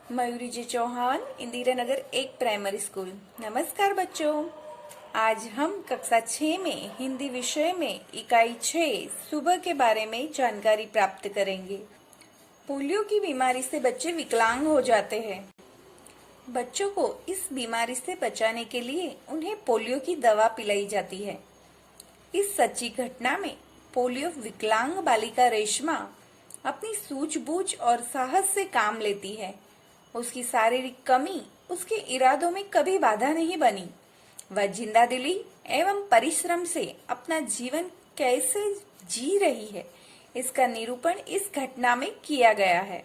मयूरी जी Chauhan, Indira Nagar 1 primary school. नमस्कार बच्चों, आज हम कक्षा 6 में हिंदी विषय में इकाई 6 सुबह के बारे में जानकारी प्राप्त करेंगे। पोलियो की बीमारी से बच्चे विकलांग हो जाते हैं। बच्चों को इस बीमारी से बचाने के लिए उन्हें पोलियो की दवा पिलाई जाती है। इस सच्ची घटना में पोलियो विकलांग बालिका रेशमा अपनी सूझबूझ और साहस से काम लेती है। उसकी शारीरिक कमी उसके इरादों में कभी बाधा नहीं बनी। वह जिंदादिली एवं परिश्रम से अपना जीवन कैसे जी रही है, इसका निरूपण इस घटना में किया गया है।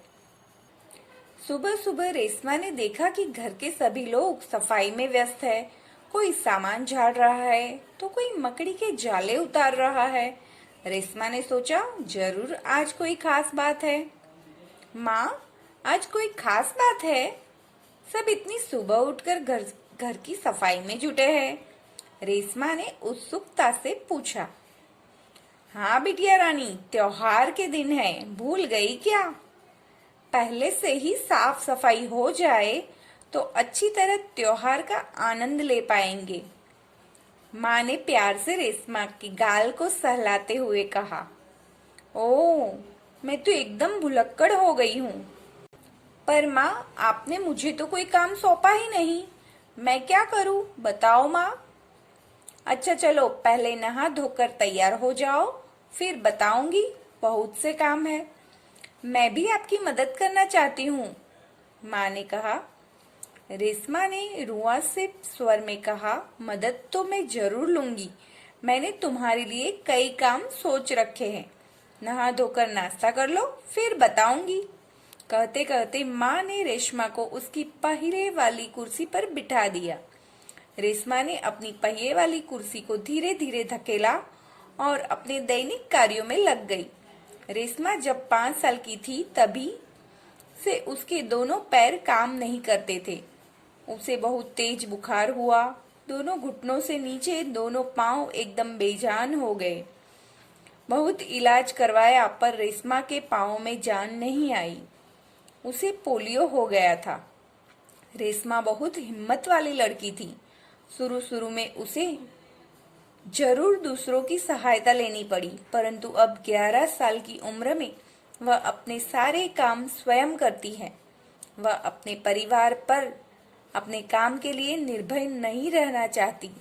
सुबह सुबह रेशमा ने देखा कि घर के सभी लोग सफाई में व्यस्त है। कोई सामान झाड़ रहा है तो कोई मकड़ी के जाले उतार रहा है। रेशमा ने सोचा, जरूर आज कोई खास बात है। माँ, आज कोई खास बात है? सब इतनी सुबह उठकर घर की सफाई में जुटे हैं। रेशमा ने उत्सुकता से पूछा। हाँ बिटिया रानी, त्योहार के दिन है, भूल गई क्या? पहले से ही साफ सफाई हो जाए तो अच्छी तरह त्योहार का आनंद ले पाएंगे। माँ ने प्यार से रेशमा की गाल को सहलाते हुए कहा। ओह, मैं तो एकदम भुलक्कड़ हो गई हूँ। पर माँ, आपने मुझे तो कोई काम सौंपा ही नहीं। मैं क्या करूँ, बताओ माँ। अच्छा चलो, पहले नहा धोकर तैयार हो जाओ, फिर बताऊंगी। बहुत से काम है। मैं भी आपकी मदद करना चाहती हूँ, माँ ने कहा। रेशमा ने रुआ से स्वर में कहा, मदद तो मैं जरूर लूंगी। मैंने तुम्हारे लिए कई काम सोच रखे हैं। नहा धोकर नाश्ता कर लो, फिर बताऊंगी। कहते कहते माँ ने रेशमा को उसकी पहिए वाली कुर्सी पर बिठा दिया। रेशमा ने अपनी पहिए वाली कुर्सी को धीरे धीरे धकेला और अपने दैनिक कार्यों में लग गई। रेशमा जब 5 साल की थी तभी से उसके दोनों पैर काम नहीं करते थे। उसे बहुत तेज बुखार हुआ। दोनों घुटनों से नीचे दोनों पांव एकदम बेजान हो गए। बहुत इलाज करवाया पर रेशमा के पांव में जान नहीं आई। उसे पोलियो हो गया था। रेशमा बहुत हिम्मत वाली लड़की थी। शुरू शुरू में उसे जरूर दूसरों की सहायता लेनी पड़ी, परंतु अब 11 साल की उम्र में वह अपने सारे काम स्वयं करती है। वह अपने परिवार पर अपने काम के लिए निर्भर नहीं रहना चाहती।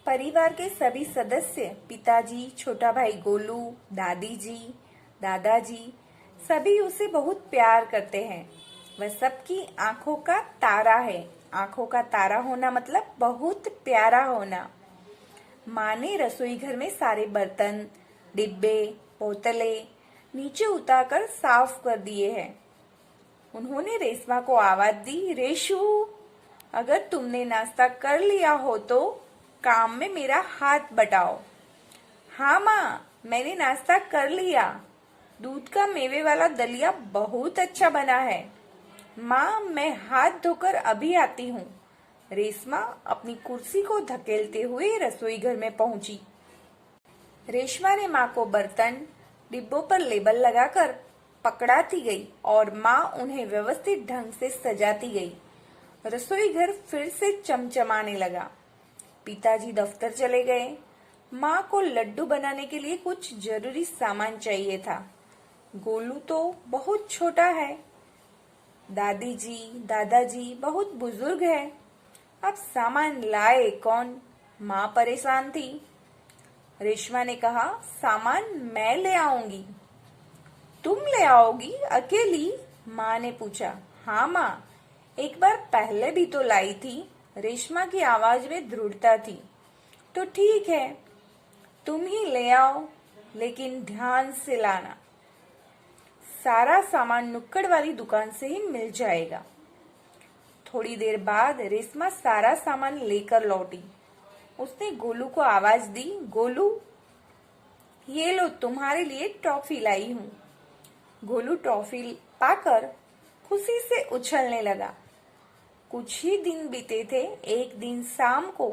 परिवार के सभी सदस्य, पिताजी, छोटा भाई गोलू, दादी जी, दादाजी, सभी उसे बहुत प्यार करते हैं। वह सबकी आंखों का तारा है। आंखों का तारा होना मतलब बहुत प्यारा होना। माँ ने रसोई घर में सारे बर्तन, डिब्बे, बोतले नीचे उतारकर साफ कर दिए हैं। उन्होंने रेशमा को आवाज दी, रेशु, अगर तुमने नाश्ता कर लिया हो तो काम में मेरा हाथ बटाओ। हाँ माँ, मैंने नाश्ता कर लिया। दूध का मेवे वाला दलिया बहुत अच्छा बना है। माँ, मैं हाथ धोकर अभी आती हूँ। रेशमा अपनी कुर्सी को धकेलते हुए रसोई घर में पहुंची। रेशमा ने माँ को बर्तन, डिब्बों पर लेबल लगाकर पकड़ाती गई और माँ उन्हें व्यवस्थित ढंग से सजाती गई। रसोई घर फिर से चमचमाने लगा। पिताजी दफ्तर चले गए। माँ को लड्डू बनाने के लिए कुछ जरूरी सामान चाहिए था। गोलू तो बहुत छोटा है। दादी जी, दादाजी बहुत बुजुर्ग है। अब सामान लाए कौन? माँ परेशान थी। रेशमा ने कहा, सामान मैं ले आऊंगी। तुम ले आओगी अकेली? माँ ने पूछा। हाँ माँ, एक बार पहले भी तो लाई थी। रेशमा की आवाज में दृढ़ता थी। तो ठीक है, तुम ही ले आओ, लेकिन ध्यान से लाना। सारा सामान नुक्कड़ वाली दुकान से ही मिल जाएगा। थोड़ी देर बाद रेशमा सारा सामान लेकर लौटी। उसने गोलू को आवाज दी, गोलू, ये लो, तुम्हारे लिए टॉफी लाई हूँ। गोलू टॉफी पाकर खुशी से उछलने लगा। कुछ ही दिन बीते थे। एक दिन शाम को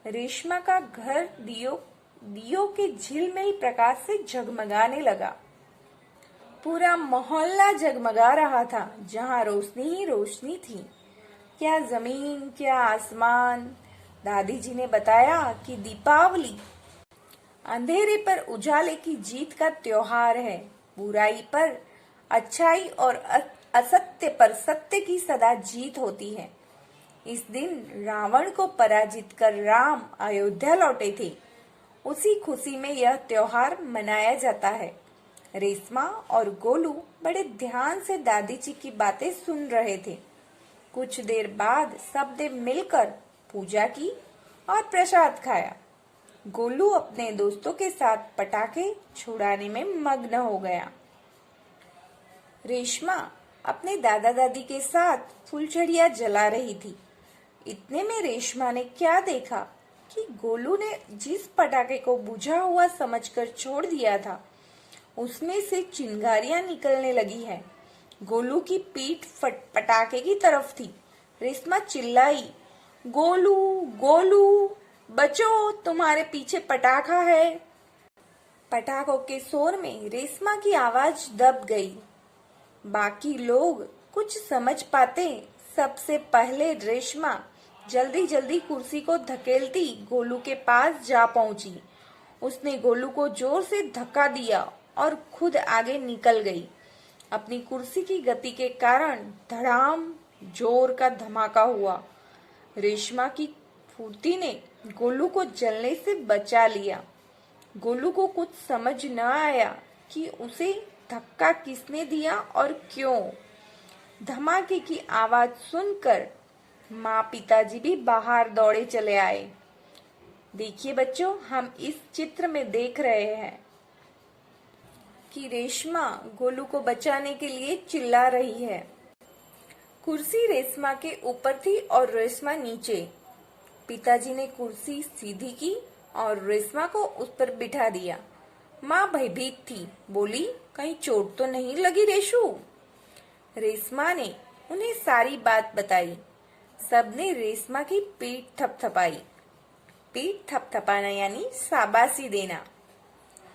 रेशमा का घर दियो के झिलमिल प्रकाश से जगमगाने लगा। पूरा मोहल्ला जगमगा रहा था। जहाँ रोशनी ही रोशनी थी। क्या जमीन, क्या आसमान। दादी जी ने बताया कि दीपावली अंधेरे पर उजाले की जीत का त्योहार है। बुराई पर अच्छाई और असत्य पर सत्य की सदा जीत होती है। इस दिन रावण को पराजित कर राम अयोध्या लौटे थे। उसी खुशी में यह त्योहार मनाया जाता है। रेशमा और गोलू बड़े ध्यान से दादी जी की बातें सुन रहे थे। कुछ देर बाद सबने मिलकर पूजा की और प्रसाद खाया। गोलू अपने दोस्तों के साथ पटाखे छुड़ाने में मग्न हो गया। रेशमा अपने दादा दादी के साथ फुलझड़ियां जला रही थी। इतने में रेशमा ने क्या देखा कि गोलू ने जिस पटाखे को बुझा हुआ समझकर छोड़ दिया था, उसमें से चिंगारियां निकलने लगी है। गोलू की पीठ पटाखे की तरफ थी। रेशमा चिल्लाई, गोलू गोलू बचो, तुम्हारे पीछे पटाखा है। पटाखों के शोर में रेशमा की आवाज दब गई। बाकी लोग कुछ समझ पाते सबसे पहले रेशमा जल्दी जल्दी कुर्सी को धकेलती गोलू के पास जा पहुंची। उसने गोलू को जोर से धक्का दिया और खुद आगे निकल गई। अपनी कुर्सी की गति के कारण धड़ाम जोर का धमाका हुआ। रेशमा की फुर्ती ने गोलू को जलने से बचा लिया। गोलू को कुछ समझ न आया कि उसे धक्का किसने दिया और क्यों। धमाके की आवाज सुनकर माँ पिताजी भी बाहर दौड़े चले आए। देखिए बच्चों, हम इस चित्र में देख रहे हैं कि रेशमा गोलू को बचाने के लिए चिल्ला रही है। कुर्सी रेशमा के ऊपर थी और रेशमा नीचे। पिताजी ने कुर्सी सीधी की और रेशमा को उस पर बिठा दिया। माँ भयभीत थी, बोली, कहीं चोट तो नहीं लगी रेशु? रेशमा ने उन्हें सारी बात बताई। सबने रेशमा की पीठ थपथपाई। पीठ थपथपाना यानी शाबाशी देना।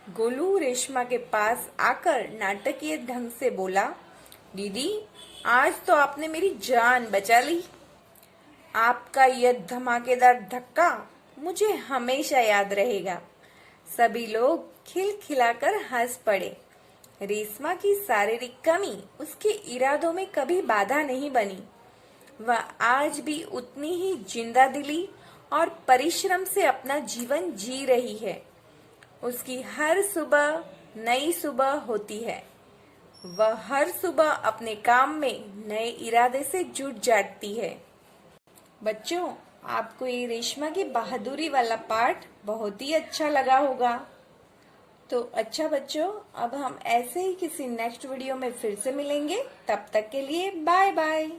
गोलू रेशमा के पास आकर नाटकीय ढंग से बोला, दीदी, आज तो आपने मेरी जान बचा ली। आपका यह धमाकेदार धक्का मुझे हमेशा याद रहेगा। सभी लोग खिलखिलाकर हंस पड़े। रेशमा की शारीरिक कमी उसके इरादों में कभी बाधा नहीं बनी। वह आज भी उतनी ही जिंदा दिली और परिश्रम से अपना जीवन जी रही है। उसकी हर सुबह नई सुबह होती है। वह हर सुबह अपने काम में नए इरादे से जुट जाती है। बच्चों, आपको ये रेशमा की बहादुरी वाला पाठ बहुत ही अच्छा लगा होगा। तो अच्छा बच्चों, अब हम ऐसे ही किसी नेक्स्ट वीडियो में फिर से मिलेंगे। तब तक के लिए बाय बाय।